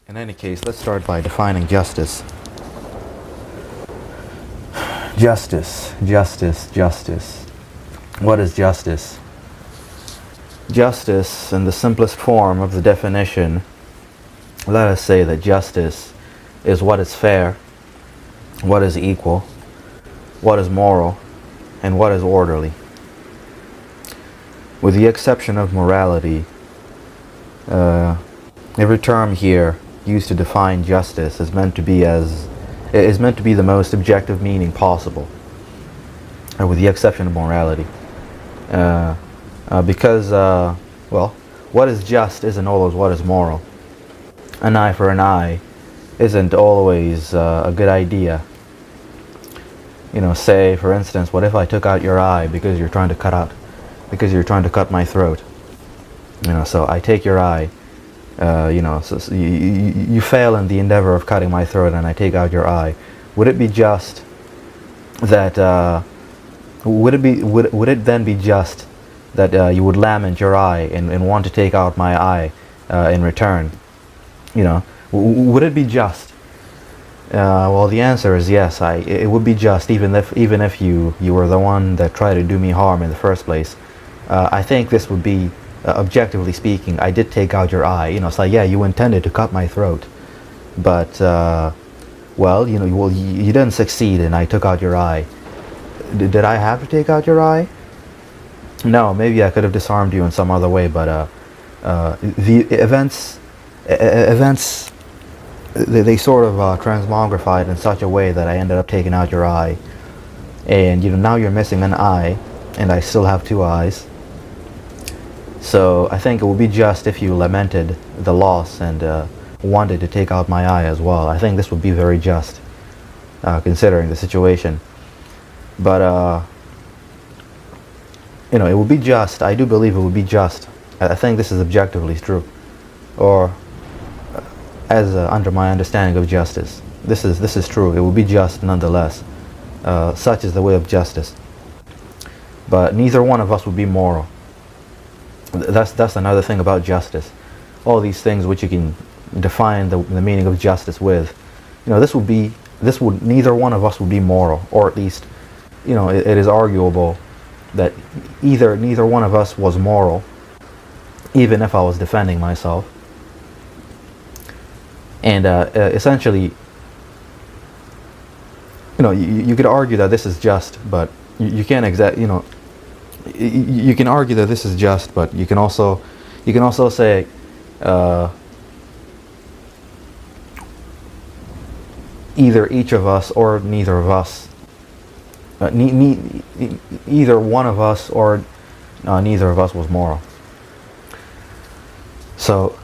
In any case, let's start by defining justice. Justice. What is justice? Justice, in the simplest form of the definition, let us say that justice is what is fair, what is equal, what is moral, and what is orderly. With the exception of morality, every term here used to define justice is meant to be the most objective meaning possible, with the exception of morality. Because what is just isn't always what is moral. An eye for an eye isn't always a good idea. Say for instance, what if I took out your eye because you're trying to cut my throat? So I take your eye. So you fail in the endeavor of cutting my throat, and I take out your eye. Would it be just that? Would it then be just that you would lament your eye and want to take out my eye in return? Would it be just? Well, the answer is yes. It would be just, even if you were the one that tried to do me harm in the first place. I think this would be, objectively speaking, I did take out your eye. So yeah, you intended to cut my throat, but you didn't succeed, and I took out your eye. Did I have to take out your eye? No, maybe I could have disarmed you in some other way, but the events they sort of transmogrified in such a way that I ended up taking out your eye, and now you're missing an eye, and I still have two eyes. So I think it would be just if you lamented the loss and wanted to take out my eye as well. I think this would be very just, considering the situation. But it would be just. I do believe it would be just. I think this is objectively true, or as under my understanding of justice, this is true. It would be just nonetheless. Such is the way of justice. But neither one of us would be moral. That's another thing about justice. All these things which you can define the meaning of justice with, neither one of us would be moral, or at least, it is arguable that neither one of us was moral, even if I was defending myself. And essentially, you could argue that this is just, but you can't you can argue that this is just, but you can also say either each of us or neither of us, either one of us or neither of us was moral. So,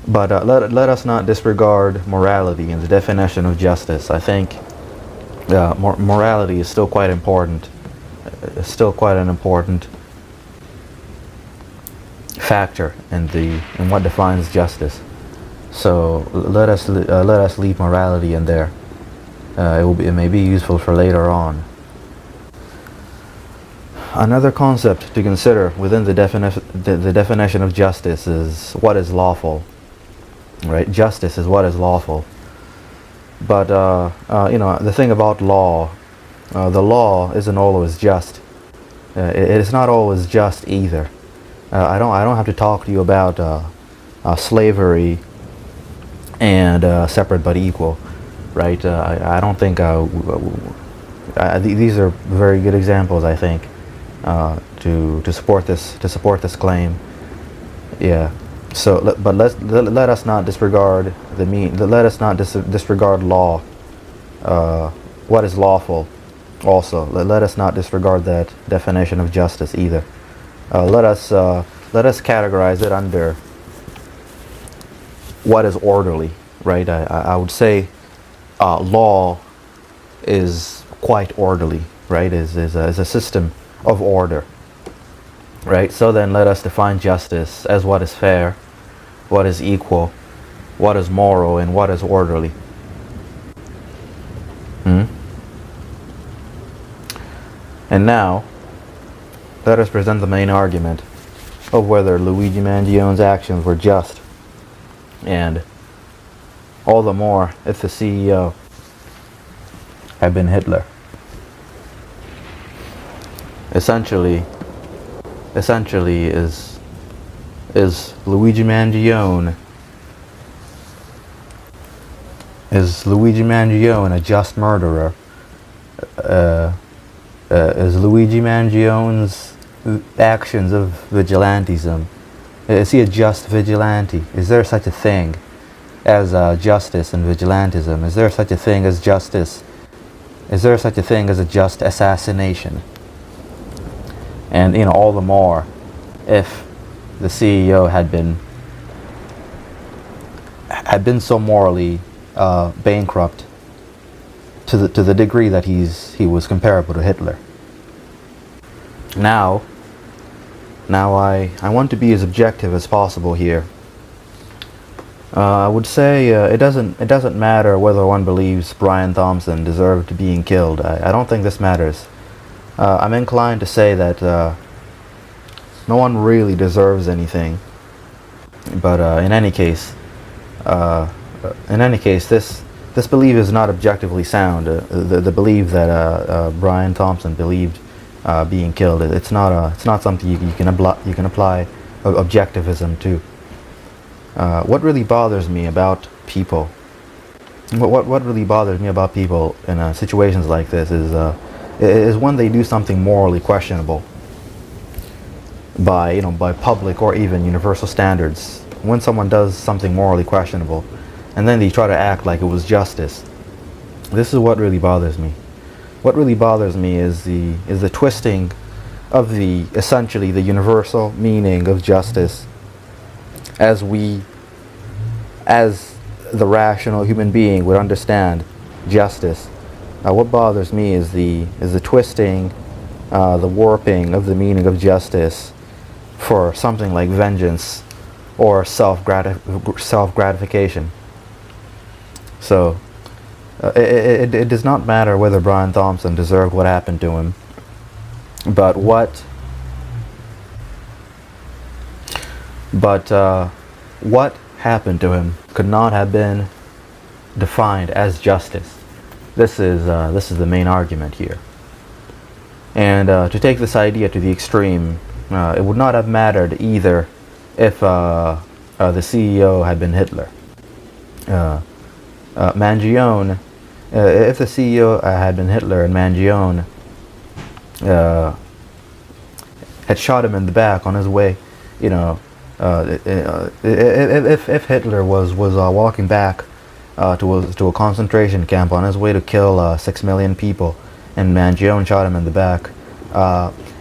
but let us not disregard morality in the definition of justice. I think morality is still quite important. It's still quite an important factor in what defines justice. So let us leave morality in there. It may be useful for later on. Another concept to consider within the definition of justice is what is lawful. Right? Justice is what is lawful. But the thing about law, the law isn't always just. It is not always just either. I don't have to talk to you about slavery and separate but equal, right? I don't think these are very good examples. I think to support this claim. Yeah. So, but let us not disregard let us not disregard law. What is lawful? Also, let us not disregard that definition of justice either. Let us categorize it under what is orderly, right? I would say law is quite orderly, right? Is a system of order, right? So then let us define justice as what is fair, what is equal, what is moral, and what is orderly. And now, let us present the main argument of whether Luigi Mangione's actions were just And all the more if the CEO had been Hitler. Essentially is Luigi Mangione a just murderer? Is Luigi Mangione's actions of vigilantism, is he a just vigilante? Is there such a thing as justice and vigilantism? Is there such a thing as justice? Is there such a thing as a just assassination? And all the more if the CEO had been so morally bankrupt to the degree that he was comparable to Hitler. Now I want to be as objective as possible here. I would say it doesn't matter whether one believes Brian Thompson deserved being killed. I don't think this matters. I'm inclined to say that no one really deserves anything. But in any case, this belief is not objectively sound. The belief that Brian Thompson believed being killed, it's not something you can apply objectivism to. What really bothers me about people, what really bothers me about people in situations like this is when they do something morally questionable by public or even universal standards. When someone does something morally questionable, and then they try to act like it was justice. This is what really bothers me. What really bothers me is the twisting of essentially the universal meaning of justice as the rational human being would understand justice. What bothers me is the twisting, the warping of the meaning of justice for something like vengeance or self-gratification. So it does not matter whether Brian Thompson deserved what happened to him, but what happened to him could not have been defined as justice. This is the main argument here. And to take this idea to the extreme, it would not have mattered either if the CEO had been Hitler. Mangione, if the CEO had been Hitler and Mangione had shot him in the back on his way, if Hitler was walking back to a concentration camp on his way to kill 6 million people, and Mangione shot him in the back,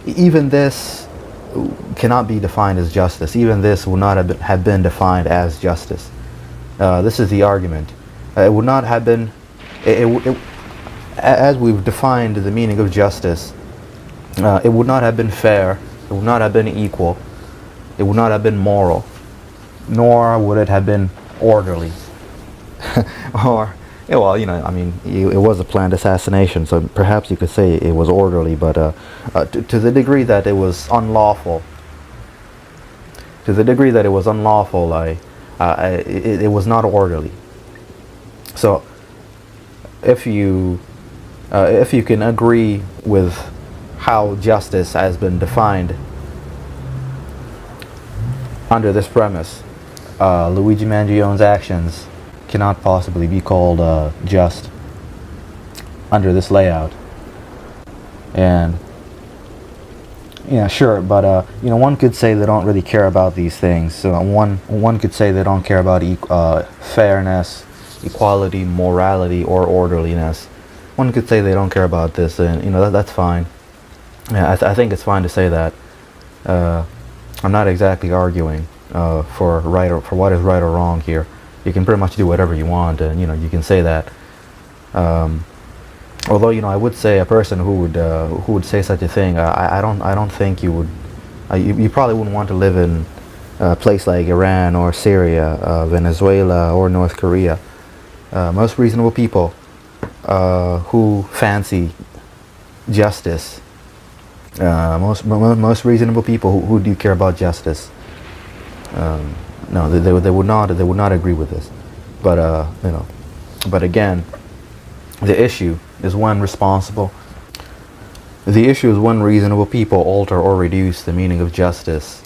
even this cannot be defined as justice. Even this would not have been defined as justice. This is the argument. It would not have been, as we've defined the meaning of justice, it would not have been fair, it would not have been equal, it would not have been moral, nor would it have been orderly. Or, it was a planned assassination, so perhaps you could say it was orderly, but to the degree that it was unlawful, it was not orderly. So, if you can agree with how justice has been defined under this premise, Luigi Mangione's actions cannot possibly be called just under this layout. And yeah, sure, but one could say they don't really care about these things. So one could say they don't care about fairness, equality, morality, or orderliness. One could say they don't care about this, and that's fine. Yeah, I think it's fine to say that. I'm not exactly arguing for what is right or wrong here. You can pretty much do whatever you want, and you can say that. Although I would say a person who would say such a thing, I don't think you would. You probably wouldn't want to live in a place like Iran or Syria, Venezuela or North Korea. Most reasonable people who fancy justice, most reasonable people who do care about justice, No, they would not. They would not agree with this. But you know, but again, the issue is when responsible. The issue is when reasonable people alter or reduce the meaning of justice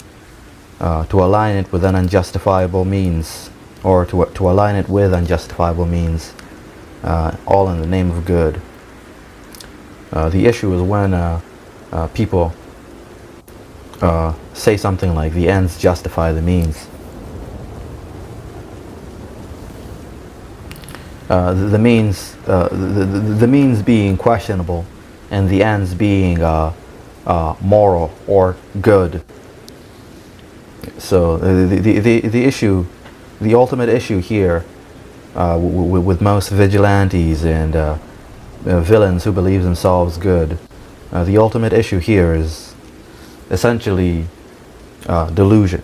to align it with an unjustifiable means, or to align it with unjustifiable means, all in the name of good. The issue is when people say something like the ends justify the means. The means, the means being questionable, and the ends being moral or good. So the issue, the ultimate issue here, with most vigilantes and villains who believe themselves good, the ultimate issue here is essentially delusion.